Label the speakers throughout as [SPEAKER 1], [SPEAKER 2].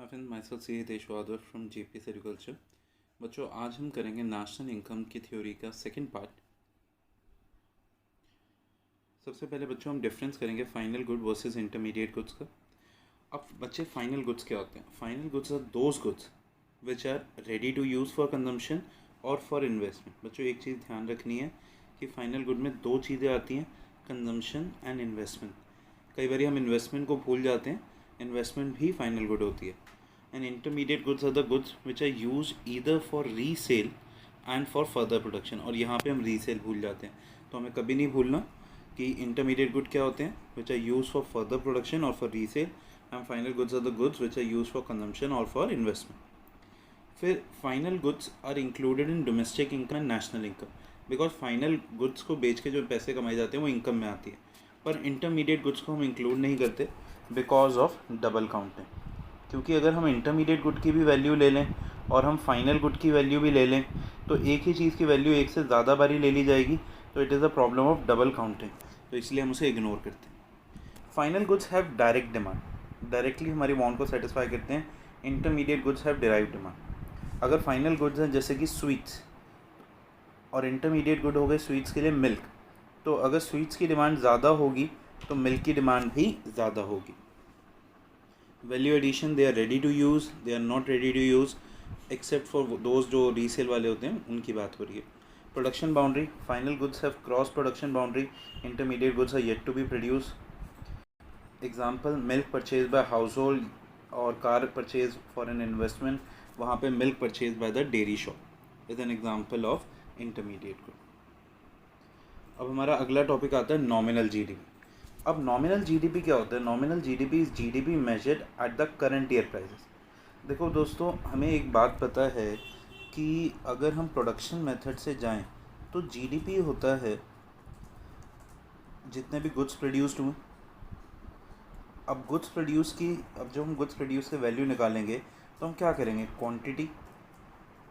[SPEAKER 1] Hi friend, myself C Hitesh Vadvar from JPS agriculture. बच्चों, आज हम करेंगे नेशनल इनकम की थ्योरी का सेकंड पार्ट। सबसे पहले बच्चों हम डिफरेंस करेंगे final good versus intermediate goods का। अब बच्चे, फाइनल गुड्स क्या होते हैं? Final goods are those goods which are ready to use for consumption और फॉर इन्वेस्टमेंट। बच्चों, एक चीज़ ध्यान रखनी है कि फाइनल गुड में दो चीज़ें आती हैं, कंजम्पशन एंड इन्वेस्टमेंट। कई बार हम इन्वेस्टमेंट को भूल जाते हैं, इन्वेस्टमेंट भी फाइनल गुड होती है। And intermediate goods are the goods which are used either for resale and for further production। और यहाँ पे हम रीसेल भूल जाते हैं, तो हमें कभी नहीं भूलना कि इंटरमीडिएट गुड क्या होते हैं, which are used for further production or for resale, and final goods are the goods which are used for consumption or for investment। फिर final goods are included in domestic income and national income, because final goods को बेच के जो पैसे कमाए जाते हैं वो इनकम में आती है, पर इंटरमीडिएट गुड्स को हम इंक्लूड नहीं करते बिकॉज ऑफ डबल काउंटिंग। क्योंकि अगर हम इंटरमीडिएट गुड की भी वैल्यू ले लें और हम फाइनल गुड की वैल्यू भी ले लें तो एक ही चीज़ की वैल्यू एक से ज़्यादा बारी ले ली जाएगी, तो it is a problem of double counting, तो इसलिए हम उसे इग्नोर करते हैं। Final goods have direct demand, directly हमारी वांट को सेटिस्फाई करते हैं। Intermediate goods have derive demand. अगर फाइनल गुड्स हैं जैसे कि स्वीट्स, और इंटरमीडिएट गुड हो गए स्वीट्स के लिए मिल्क, तो अगर स्वीट्स की डिमांड ज़्यादा होगी तो मिल्क की डिमांड भी ज़्यादा होगी। Value addition, they are ready to use, they are not ready to use, except for those जो रीसेल वाले होते हैं उनकी बात हो रही है। Production boundary, final goods have cross production boundary, intermediate goods are yet to be produce. Example, milk purchase by household और car purchase for an investment, वहाँ पे milk purchase by the dairy shop is an example of intermediate good. अब हमारा अगला topic आता है nominal GDP. अब nominal GDP क्या होता है? Nominal GDP is GDP measured at the current year prices. देखो दोस्तों, हमें एक बात पता है कि अगर हम प्रोडक्शन मेथड से जाएं तो जीडीपी होता है जितने भी गुड्स प्रोड्यूस्ड हुए। अब गुड्स प्रोड्यूस की, अब जब हम गुड्स प्रोड्यूस से वैल्यू निकालेंगे तो हम क्या करेंगे? Quantity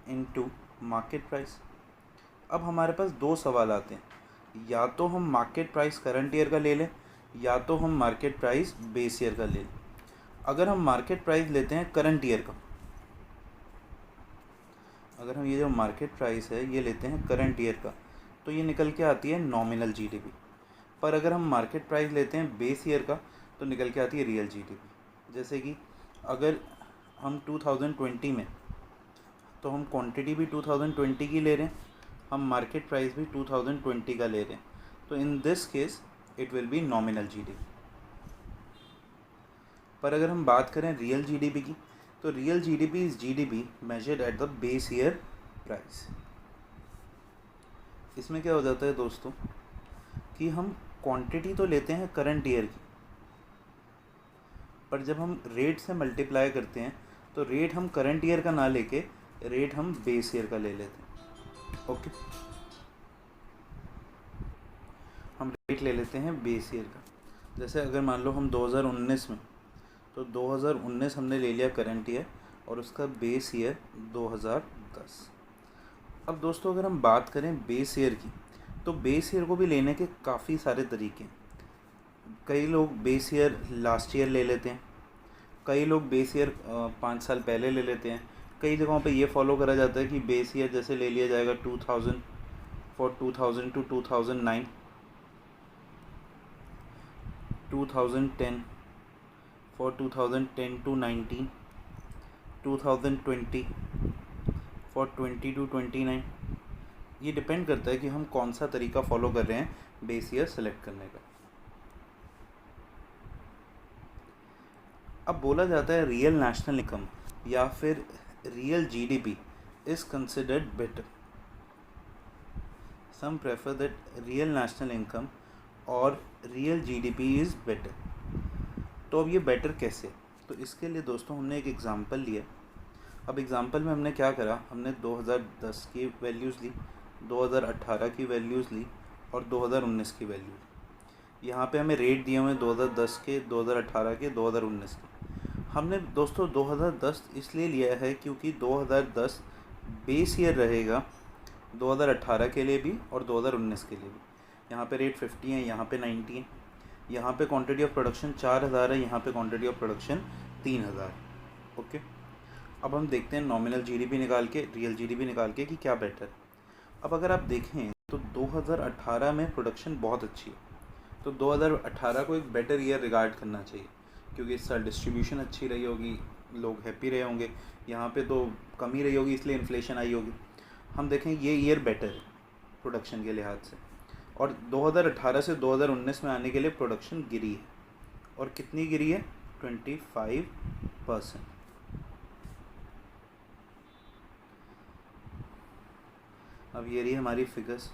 [SPEAKER 1] into market price. अब हमारे पास दो सवाल आते हैं, या तो हम मार्केट प्राइस करंट ईयर का ले लें या तो हम मार्केट प्राइस बेस ईयर का ले लें। अगर हम मार्केट प्राइस लेते हैं करंट ईयर का, अगर हम ये जो मार्केट प्राइस है ये लेते हैं करंट ईयर का, तो ये निकल के आती है नॉमिनल जीडीपी। पर अगर हम मार्केट प्राइस लेते हैं बेस ईयर का तो निकल के आती है रियल जीडीपी। जैसे कि अगर हम 2020 में, तो हम क्वांटिटी भी 2020 की ले रहे हैं, हम मार्केट प्राइस भी 2020 का ले रहे हैं, तो in this case it will be nominal GDP. पर अगर हम बात करें रियल जीडीपी की, तो real GDP is GDP measured at the base year price. इसमें क्या हो जाता है दोस्तों कि हम क्वांटिटी तो लेते हैं करंट ईयर की, पर जब हम रेट से मल्टीप्लाई करते हैं तो रेट हम करंट ईयर का ना लेके रेट हम बेस ईयर का ले लेते हैं। ओके, हम रेट ले लेते हैं बेस ईयर का। जैसे अगर मान लो हम 2019 में, तो 2019 हमने ले लिया करंट ईयर और उसका बेस ईयर 2010। अब दोस्तों अगर हम बात करें बेस ईयर की, तो बेस ईयर को भी लेने के काफ़ी सारे तरीके हैं। कई लोग बेस ईयर लास्ट ईयर ले लेते हैं, कई लोग बेस ईयर 5 साल पहले ले लेते हैं। कई जगहों पे ये फॉलो करा जाता है कि बेस ईयर जैसे ले लिया जाएगा 2000 for 2000 to 2009, 2010 for 2010 to 19, 2020 for 20 to 29। ये डिपेंड करता है कि हम कौन सा तरीका फॉलो कर रहे हैं बेस ईयर सेलेक्ट करने का। अब बोला जाता है रियल नेशनल इनकम या फिर real GDP is considered better. Some prefer that real national income और रियल जीडीपी इज़ बेटर। तो अब ये बेटर कैसे? तो इसके लिए दोस्तों हमने एक एग्ज़ाम्पल लिया। अब एग्ज़ाम्पल में हमने क्या करा, हमने 2010 की वैल्यूज़ ली, 2018 की वैल्यूज़ ली और 2019 की वैल्यू ली। यहाँ पे हमें रेट दिए हुए हैं 2010 के, 2018 के, 2019 के। हमने दोस्तों 2010 इसलिए लिया है क्योंकि 2010 बेस ईयर रहेगा 2018 के लिए भी और 2019 के लिए भी। यहाँ पे रेट 50 है, यहाँ पे 90 है। यहाँ पे क्वांटिटी ऑफ प्रोडक्शन 4000 है, यहाँ पे क्वांटिटी ऑफ प्रोडक्शन 3000। ओके, अब हम देखते हैं नॉमिनल जीडीपी निकाल के, रियल जीडीपी निकाल के कि क्या बेटर। अब अगर आप देखें तो 2018 में प्रोडक्शन बहुत अच्छी है, तो 2018 को एक बेटर ईयर रिगार्ड करना चाहिए, क्योंकि इस साल डिस्ट्रीब्यूशन अच्छी रही होगी, लोग हैप्पी रहे होंगे। यहाँ पे तो कमी रही होगी, इसलिए इन्फ्लेशन आई होगी। हम देखें ये ईयर बेटर है प्रोडक्शन के लिहाज से, और 2018 से 2019 में आने के लिए प्रोडक्शन गिरी है, और कितनी गिरी है? 25%। अब ये रही हमारी फिगर्स।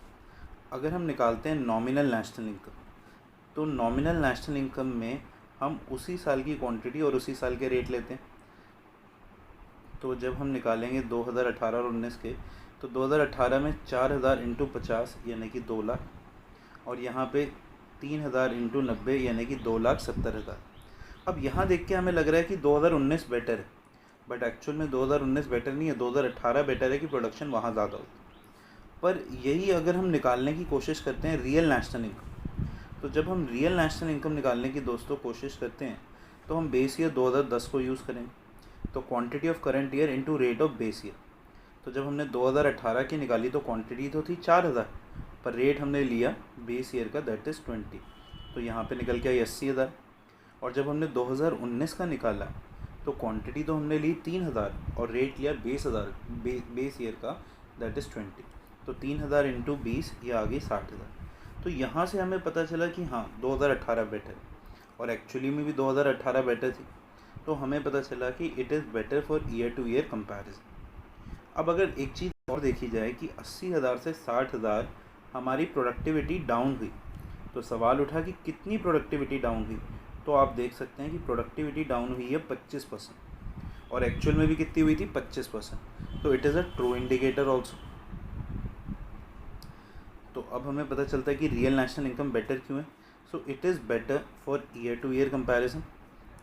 [SPEAKER 1] अगर हम निकालते हैं नॉमिनल नेशनल इनकम, तो नॉमिनल नेशनल इनकम में हम उसी साल की क्वांटिटी और उसी साल के रेट लेते हैं। तो जब हम निकालेंगे 2018 और 19 के, तो 2018 में 4000 इंटू 50 यानी कि 2 लाख, और यहाँ पे 3000 इंटू 90 यानी कि 2,70,000। अब यहाँ देख के हमें लग रहा है कि 2019 बेटर है, बट एक्चुअल में 2019 बेटर नहीं है, 2018 बेटर है कि प्रोडक्शन वहाँ ज़्यादा होती है। पर यही अगर हम निकालने की कोशिश करते हैं रियल नेशनल इनकम, तो जब हम रियल नेशनल इनकम निकालने की दोस्तों कोशिश करते हैं, तो हम बेस ईयर 2010 को यूज़ करेंगे। तो quantity of current year into rate of base year. तो जब हमने 2018 की निकाली तो क्वांटिटी तो थी 4000, पर रेट हमने लिया बेस ईयर का, दैट इज़ 20, तो यहाँ पे निकल के आई 80,000। और जब हमने 2019 का निकाला तो क्वांटिटी तो हमने ली 3000 और रेट लिया 20,000 बेस ईयर का, दैट इज़ 20, तो 3000 इंटू 20 ये आ गई 60,000। तो यहाँ से हमें पता चला कि हाँ 2018 बेटर है, और एक्चुअली में भी 2018 बेटर थी, तो हमें पता चला कि it is better for year two year comparison. अब अगर एक चीज़ और देखी जाए कि 80,000 से 60,000 हमारी प्रोडक्टिविटी डाउन हुई, तो सवाल उठा कि कितनी प्रोडक्टिविटी डाउन हुई। तो आप देख सकते हैं कि प्रोडक्टिविटी डाउन हुई है 25%, और एक्चुअल में भी कितनी हुई थी? 25%। तो it is a true indicator also. तो अब हमें पता चलता है कि रियल नेशनल इनकम बेटर क्यों है। So it is better for year two year comparison,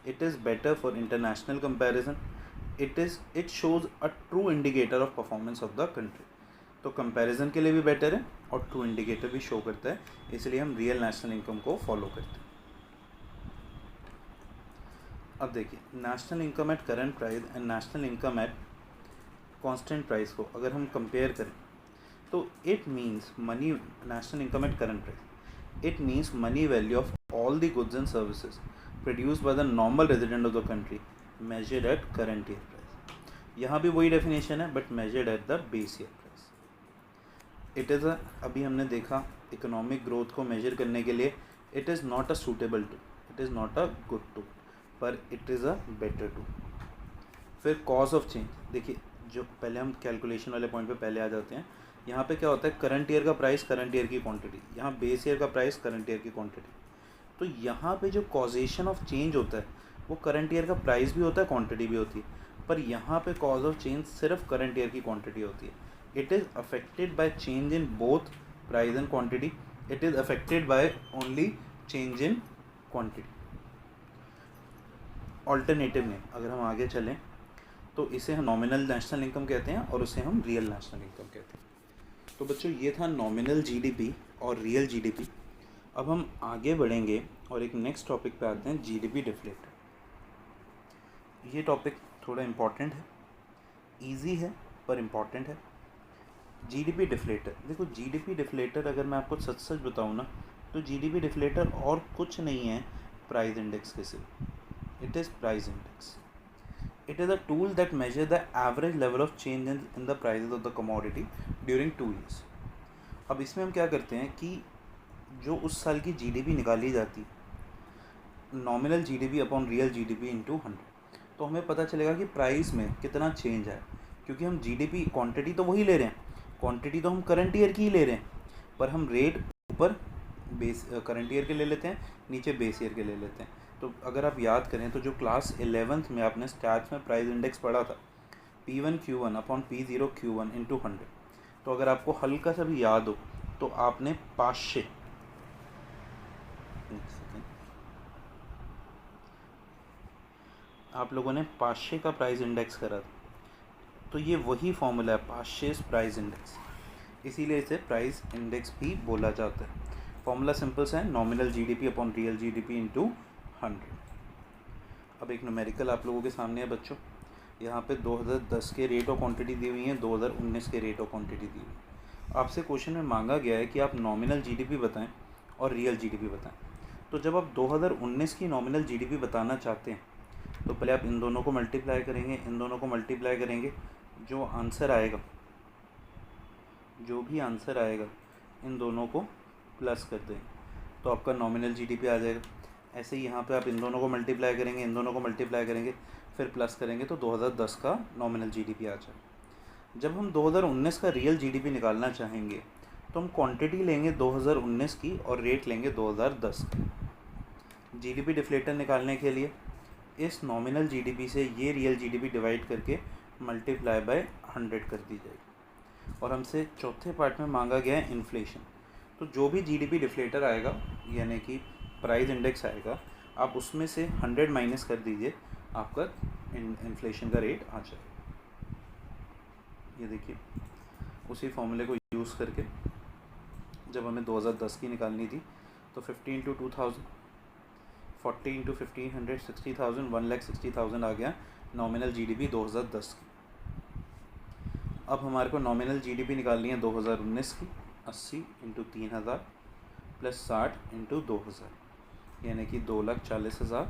[SPEAKER 1] it is better for international comparison, it shows a true indicator of performance of the country. तो कंपैरिजन के लिए भी बेटर है और true indicator भी show करता है, इसलिए हम रियल नेशनल इनकम को फॉलो करते हैं। अब देखिए, national income at current price and national income at constant price को अगर हम कंपेयर करें, तो it means money, national income at current price, it means money value of all the goods and services produced by the normal resident of the country measured at current year price. यहाँ भी वही definition है, but measured at the base year price. It is अ, अभी हमने देखा economic growth को major करने के लिए it is not a suitable tool, it is not a good tool, पर it is a better tool. फिर कॉज ऑफ चेंज, देखिए जो पहले हम कैलकुलेशन वाले पॉइंट पे पहले आ जाते हैं। यहाँ पे क्या होता है? करंट ईयर का प्राइस, करंट ईयर की क्वांटिटी, यहाँ बेस ईयर का प्राइस, करंट ईयर की क्वांटिटी। तो यहाँ पे जो कॉजेशन ऑफ चेंज होता है वो करंट ईयर का प्राइस भी होता है, क्वांटिटी भी होती है, पर यहाँ पे कॉज ऑफ चेंज सिर्फ करंट ईयर की क्वांटिटी होती है। It is affected by change in both price and quantity, it is affected by only change in quantity. Alternative में अगर हम आगे चलें तो इसे हम नॉमिनल नेशनल इनकम कहते हैं और उसे हम रियल नेशनल इनकम कहते हैं। तो बच्चों ये था नॉमिनल जीडीपी और रियल जीडीपी। अब हम आगे बढ़ेंगे और एक नेक्स्ट टॉपिक पे आते हैं, जीडीपी डिफ्लेटर। ये टॉपिक थोड़ा इम्पॉर्टेंट है, इजी है पर इम्पॉर्टेंट है। जीडीपी डिफ्लेटर, देखो जीडीपी डिफ्लेटर अगर मैं आपको सच सच बताऊँ ना, तो जीडीपी डिफ्लेटर और कुछ नहीं है प्राइस इंडेक्स के सिवा, it is price index. It is a tool that measures the average level of change in the prices of the commodity during 2 years. अब इसमें हम क्या करते हैं कि जो उस साल की जीडीपी निकाली जाती है, nominal GDP upon real GDP into 100, तो हमें पता चलेगा कि प्राइस में कितना चेंज है, क्योंकि हम जीडीपी क्वांटिटी तो वही ले रहे हैं, क्वांटिटी तो हम करंट ईयर की ही ले रहे हैं, पर हम रेट ऊपर बेस करंट ईयर के ले लेते हैं, नीचे बेस ईयर के ले लेते हैं। तो अगर आप याद करें तो जो क्लास 11th में आपने स्टैट्स में प्राइस इंडेक्स पढ़ा था, P1 Q1 upon P0 Q1 into 100, तो अगर आपको हल्का सा भी याद हो तो आपने 500, आप लोगों ने 500 का प्राइस इंडेक्स करा था, तो ये वही फॉर्मूला है 500 प्राइस इंडेक्स, इसीलिए इसे प्राइस इंडेक्स भी बोला जाता है। फॉर्मूला सिंपल सा है, nominal GDP upon real GDP into 100। अब एक न्यूमेरिकल आप लोगों के सामने है बच्चों, यहाँ पे 2010 के रेट ऑफ क्वांटिटी दी हुई है, 2019 के रेट ऑफ क्वांटिटी दी हुई है। आपसे क्वेश्चन में मांगा गया है कि आप नॉमिनल जीडीपी बताएं और रियल जीडीपी बताएं। तो जब आप 2019 की नॉमिनल जीडीपी बताना चाहते हैं तो पहले आप इन दोनों को मल्टीप्लाई करेंगे, इन दोनों को मल्टीप्लाई करेंगे, जो आंसर आएगा, जो भी आंसर आएगा इन दोनों को प्लस कर देंगे तो आपका नॉमिनल जीडीपी आ जाएगा। ऐसे ही यहाँ पे आप इन दोनों को मल्टीप्लाई करेंगे, इन दोनों को मल्टीप्लाई करेंगे, फिर प्लस करेंगे तो 2010 का नॉमिनल जीडीपी आ जाएगा। जब हम 2019 का रियल जीडीपी निकालना चाहेंगे तो हम क्वांटिटी लेंगे 2019 की और रेट लेंगे 2010 की। जीडीपी डिफ्लेटर निकालने के लिए इस नॉमिनल जीडीपी से ये रियल जीडीपी डिवाइड करके मल्टीप्लाई बाय 100 कर दी जाएगी। और हमसे चौथे पार्ट में मांगा गया है इन्फ्लेशन। तो जो भी जीडीपी डिफ्लेटर आएगा यानी कि प्राइस इंडेक्स आएगा, आप उसमें से 100 माइनस कर दीजिए, आपका इन्फ्लेशन का रेट आ जाएगा। ये देखिए, उसी फॉर्मूले को यूज़ करके जब हमें 2010 की निकालनी थी तो 50 इंटू 2000, 40 इंटू 1500, 60,000, 1,60,000 आ गया नॉमिनल जीडीपी 2010 की। अब हमारे को नॉमिनल जीडीपी निकालनी है 2019 की, 80 इंटू 3000 प्लस 60 इंटू 2000 यानी कि 2,40,000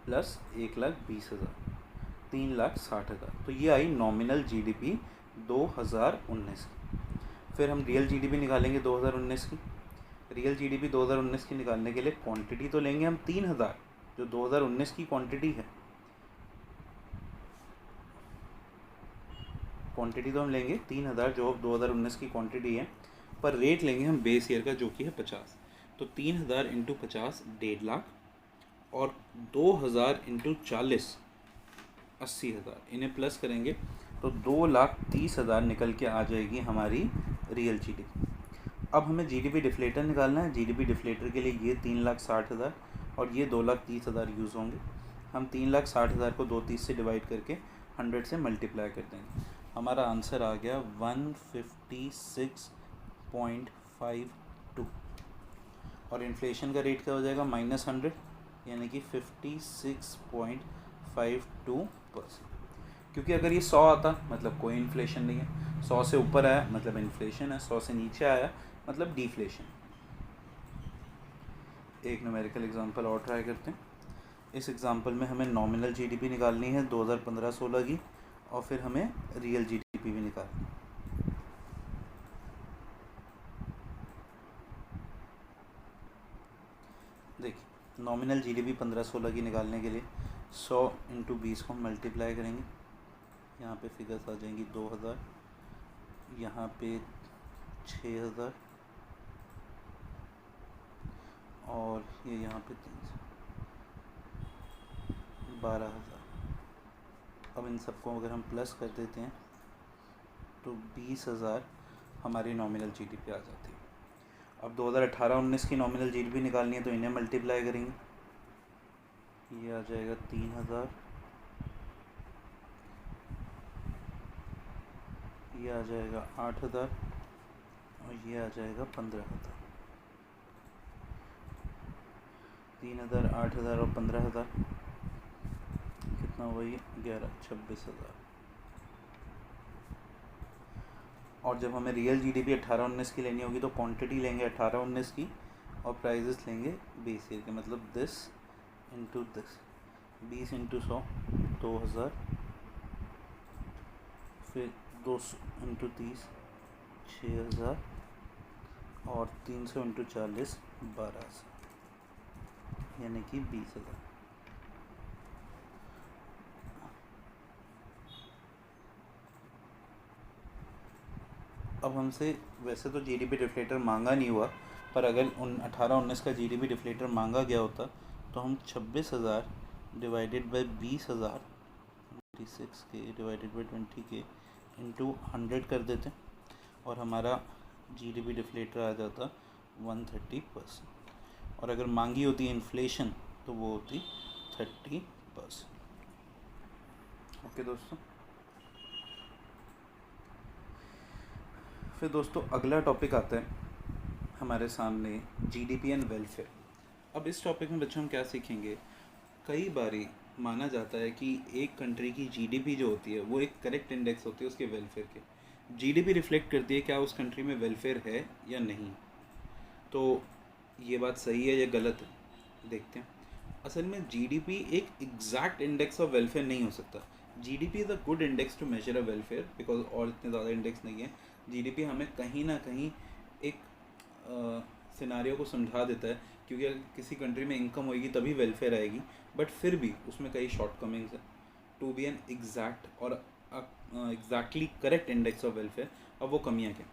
[SPEAKER 1] प्लस 1,20,000, 3,60,000। तो ये आई नॉमिनल जीडीपी 2019 की। फिर हम रियल जीडीपी निकालेंगे 2019 की। रियल जीडीपी 2019 की निकालने के लिए क्वांटिटी तो लेंगे हम 3,000, जो 2019 की क्वांटिटी है। क्वांटिटी तो हम लेंगे 3,000 जो 2019 की क्वांटिटी है, पर रेट लेंगे हम बेस ईयर का जो कि है 50। तो 3,000 इंटू 50 1.5 लाख और 2,000 इंटू 40 80,000, इन्हें प्लस करेंगे तो 2,30,000 निकल के आ जाएगी हमारी रियल जीडीपी। अब हमें जीडीपी डिफ्लेटर निकालना है। जीडीपी डिफ्लेटर के लिए ये 3,60,000 और ये 2,30,000 यूज़ होंगे। हम 3,60,000 को 230 से डिवाइड करके 100 से मल्टीप्लाई कर देंगे। हमारा आंसर आ गया 156.52 और इन्फ्लेशन का रेट क्या हो जाएगा -100 यानी कि 56.52%। क्योंकि अगर ये 100 आता मतलब कोई इन्फ्लेशन नहीं है, 100 से ऊपर आया मतलब इन्फ्लेशन है, 100 से नीचे आया मतलब डिफ्लेशन। एक न्यूमेरिकल एग्जांपल और ट्राई करते हैं। इस एग्जांपल में हमें नॉमिनल जीडीपी निकालनी है 2015-16 की और फिर हमें रियल जीडीपी भी निकालनी है। देखिए, नॉमिनल जीडीपी 15-16 की निकालने के लिए 100 इंटू 20 को मल्टीप्लाई करेंगे। यहाँ पे फिगर्स आ जाएंगी 2,000, यहाँ पे 6,000 और ये यहाँ पे 12,000। अब इन सबको अगर हम प्लस कर देते हैं तो 20,000 हमारी नॉमिनल जीडीपी आ जाती है। अब 2018-19 की नॉमिनल जीडीपी निकालनी है तो इन्हें मल्टीप्लाई करेंगे। ये आ जाएगा 3,000, ये आ जाएगा 8,000 और ये आ जाएगा 15,000। 3,000, 8,000 और 15,000 कितना हुआ? ये 26,000। और जब हमें रियल जीडीपी 18-19 की लेनी होगी तो क्वांटिटी लेंगे 18-19 की और प्राइजेस लेंगे बेस ईयर के, मतलब दिस इंटू दिस। 20 इंटू 100 2,000, फिर 200 इंटू 30 6,000 और 300 इंटू 40 12,000 यानी कि 20,000। अब हमसे वैसे तो जीडीपी डिफ्लेटर मांगा नहीं हुआ, पर अगर 18-19 का जीडीपी डिफ्लेटर मांगा गया होता तो हम 26,000 divided by 20,000 26K divided by 20K into 100 कर देते और हमारा जीडीपी डिफ्लेटर आ जाता 130%। और अगर मांगी होती इन्फ्लेशन तो वो होती 30%। ओके दोस्तों, फिर दोस्तों अगला टॉपिक आता है हमारे सामने जीडीपी एंड वेलफेयर। अब इस टॉपिक में बच्चों हम क्या सीखेंगे, कई बारी माना जाता है कि एक कंट्री की जीडीपी जो होती है वो एक करेक्ट इंडेक्स होती है उसके वेलफेयर के। जीडीपी रिफ्लेक्ट करती है क्या उस कंट्री में वेलफेयर है या नहीं। तो ये बात सही है या गलत है, देखते हैं। असल में जीडीपी एक एग्जैक्ट इंडेक्स ऑफ वेलफेयर नहीं हो सकता। GDP is a good index to measure a welfare because और इतने ज़्यादा इंडेक्स नहीं है। जीडीपी हमें कहीं ना कहीं एक सिनारियो को समझा देता है, क्योंकि अगर किसी कंट्री में इनकम होगी तभी वेलफेयर आएगी, बट फिर भी उसमें कई शॉर्ट कमिंग्स है टू बी एन एग्जैक्ट और exactly correct index of welfare. अब वो कमियाँ क्या।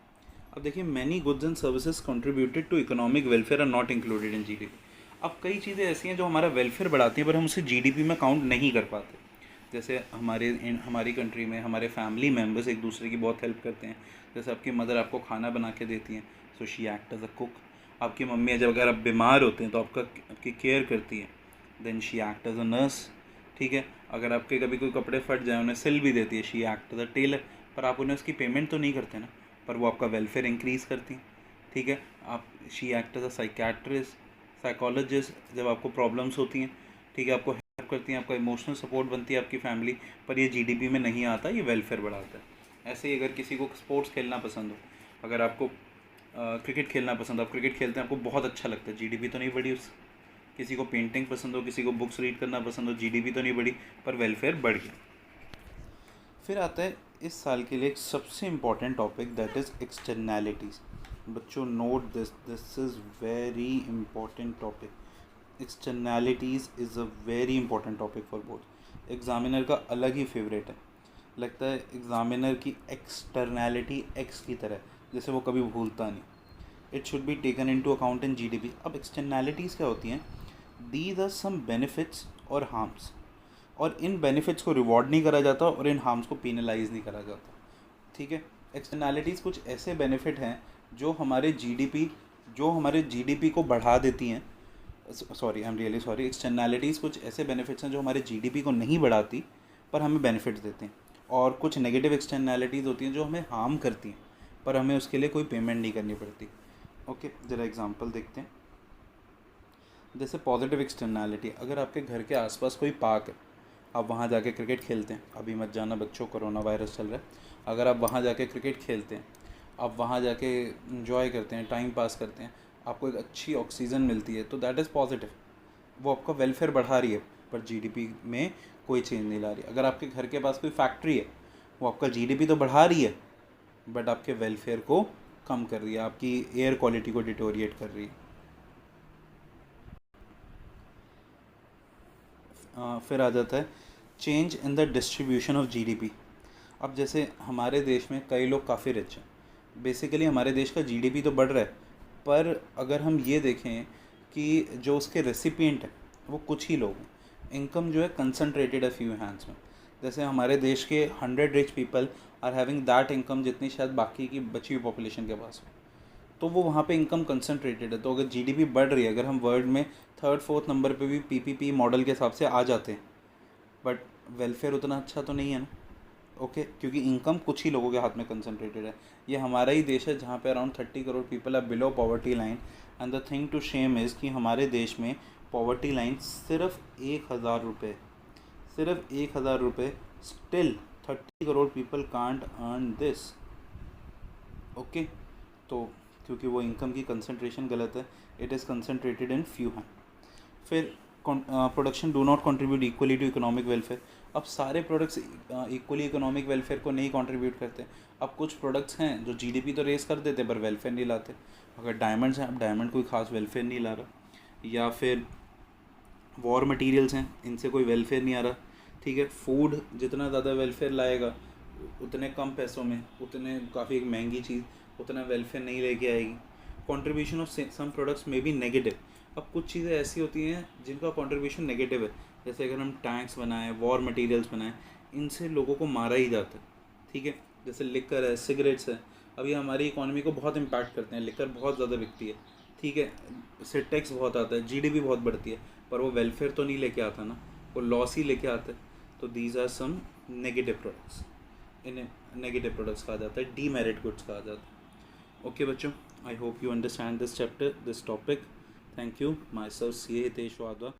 [SPEAKER 1] अब देखिए, many goods and services contributed to economic welfare are not included in GDP. अब कई चीज़ें ऐसी हैं जो हमारा वेलफेयर बढ़ाती हैं पर हम उसे जीडीपी में काउंट नहीं कर पाते। जैसे हमारी कंट्री में हमारे फैमिली मेम्बर्स एक दूसरे की बहुत हेल्प करते हैं। जैसे आपकी मदर आपको खाना बना के देती हैं, so she act as a cook. आपकी मम्मी जब अगर आप बीमार होते हैं तो आपकी केयर करती है, then she act as a nurse. ठीक है, अगर आपके कभी कोई कपड़े फट जाए उन्हें सिल भी देती है, she act as a tailor. पर आप उन्हें उसकी पेमेंट तो नहीं करते ना, पर वो आपका वेलफेयर इंक्रीज़ करती हैं। ठीक है, आप she act as a psychiatrist, psychologist जब आपको प्रॉब्लम्स होती हैं। ठीक है, आपको हेल्प करती हैं, आपका इमोशनल सपोर्ट बनती है आपकी फैमिली। पर ये जीडीपी में नहीं आता, ये वेलफेयर बढ़ाता है। ऐसे ही अगर किसी को स्पोर्ट्स खेलना पसंद हो, अगर आपको क्रिकेट खेलना पसंद हो, आप क्रिकेट खेलते हैं, आपको बहुत अच्छा लगता है, जीडीपी तो नहीं बढ़ी उस। किसी को पेंटिंग पसंद हो, किसी को बुक्स रीड करना पसंद हो, जीडीपी तो नहीं बढ़ी, पर वेलफेयर बढ़ गया। फिर आता है इस साल के लिए एक सबसे important topic, that is externalities. बच्चों note this is very important topic. Externalities is a very important topic for board. Examiner का अलग ही फेवरेट है। लगता है एग्जामिनर की एक्सटर्नैलिटी एक्स की तरह, जैसे वो कभी भूलता नहीं। It should be taken into account in GDP. अब एक्सटर्नैलिटीज़ क्या होती हैं, दीज आर सम बेनिफिट्स और हार्म्स, और इन बेनिफिट्स को रिवॉर्ड नहीं करा जाता और इन हार्म्स को पेनलाइज नहीं करा जाता। ठीक है, एक्सटर्नैलिटीज़ कुछ ऐसे बेनिफिट हैं जो हमारे जीडीपी को बढ़ा देती हैं। Sorry, I am really sorry. Externalities कुछ ऐसे बेनिफिट्स हैं जो हमारे जीडीपी को नहीं बढ़ाती पर हमें बेनिफिट्स देते हैं, और कुछ नेगेटिव एक्सटर्नैलिटीज़ होती हैं जो हमें हार्म करती हैं पर हमें उसके लिए कोई पेमेंट नहीं करनी पड़ती। ओके, ज़रा एग्जांपल देखते हैं। जैसे पॉजिटिव एक्सटर्नैलिटी, अगर आपके घर के आसपास कोई पार्क है, आप वहाँ जाके क्रिकेट खेलते हैं। अभी मत जाना बच्चों, कोरोना वायरस चल रहा है। अगर आप वहाँ जाके क्रिकेट खेलते हैं, आप वहाँ जाके इंजॉय करते हैं, टाइम पास करते हैं, आपको एक अच्छी ऑक्सीजन मिलती है, तो दैट इज़ पॉजिटिव। वो आपका वेलफेयर बढ़ा रही है पर जीडीपी में कोई चेंज नहीं ला रही। अगर आपके घर के पास कोई फैक्ट्री है, वो आपका जीडीपी तो बढ़ा रही है बट आपके वेलफेयर को कम कर रही है, आपकी एयर क्वालिटी को डिटोरिएट कर रही है। फिर आ जाता है change in the distribution of GDP. अब जैसे हमारे देश में कई लोग काफ़ी रिच हैं, बेसिकली हमारे देश का जीडीपी तो बढ़ रहा है, पर अगर हम ये देखें कि जो उसके रेसिपिएंट हैं वो कुछ ही लोग हैं। इनकम जो है कंसनट्रेटेड है फ्यू हैंड्स में। जैसे हमारे देश के 100 rich people are having that income जितनी शायद बाकी की बची हुई पॉपुलेशन के पास हो, तो वो वहाँ पे इनकम कंसनट्रेटेड है। तो अगर जीडीपी बढ़ रही है, अगर हम वर्ल्ड में थर्ड फोर्थ नंबर पे भी पीपीपी मॉडल के हिसाब से आ जाते हैं, बट वेलफेयर उतना अच्छा तो नहीं है ना। ओके, क्योंकि इनकम कुछ ही लोगों के हाथ में कंसनट्रेटेड है। ये हमारा ही देश है जहाँ पे around 30 crore people are below poverty line. And the thing to shame is कि हमारे देश में पॉवर्टी लाइन सिर्फ 1,000 रुपये, सिर्फ 1,000 रुपये। Still 30 crore people can't earn this. Okay, तो क्योंकि वो इनकम की कंसंट्रेशन गलत है, it is concentrated in few hand. फिर production do not contribute equally to economic welfare. अब सारे प्रोडक्ट्स इक्वली इकोनॉमिक वेलफेयर को नहीं कंट्रीब्यूट करते। अब कुछ प्रोडक्ट्स हैं जो जीडीपी तो रेस कर देते पर वेलफेयर नहीं लाते। अगर डायमंड्स हैं, अब डायमंड कोई खास वेलफेयर नहीं ला रहा। या फिर वॉर मटेरियल्स हैं, इनसे कोई वेलफेयर नहीं आ रहा। ठीक है, फूड जितना ज़्यादा वेलफेयर लाएगा उतने कम पैसों में, उतने काफ़ी एक महंगी चीज़ उतना वेलफेयर नहीं लेके आएगी। कंट्रीब्यूशन ऑफ सम प्रोडक्ट्स में भी नेगेटिव। अब कुछ चीज़ें ऐसी होती हैं जिनका कंट्रीब्यूशन नेगेटिव है, जैसे अगर हम टैंक्स बनाएं, वॉर मटेरियल्स बनाएं, इनसे लोगों को मारा ही जाता है। ठीक है, जैसे लिकर है, सिगरेट्स है, अभी हमारी इकोनॉमी को बहुत इम्पैक्ट करते हैं। लिकर बहुत ज़्यादा बिकती है, ठीक है, इससे टैक्स बहुत आता है, जीडीपी बहुत बढ़ती है, पर वो वेलफेयर तो नहीं लेके आता ना, वो लॉस ही लेके आता है। तो these are some negative products. इन्हें नेगेटिव प्रोडक्ट्स कहा जाता है, डीमेरिट गुड्स कहा जाता है। ओके बच्चों, I hope you understand this chapter, this topic. Thank you. My self C A Hitesh Wadhwa.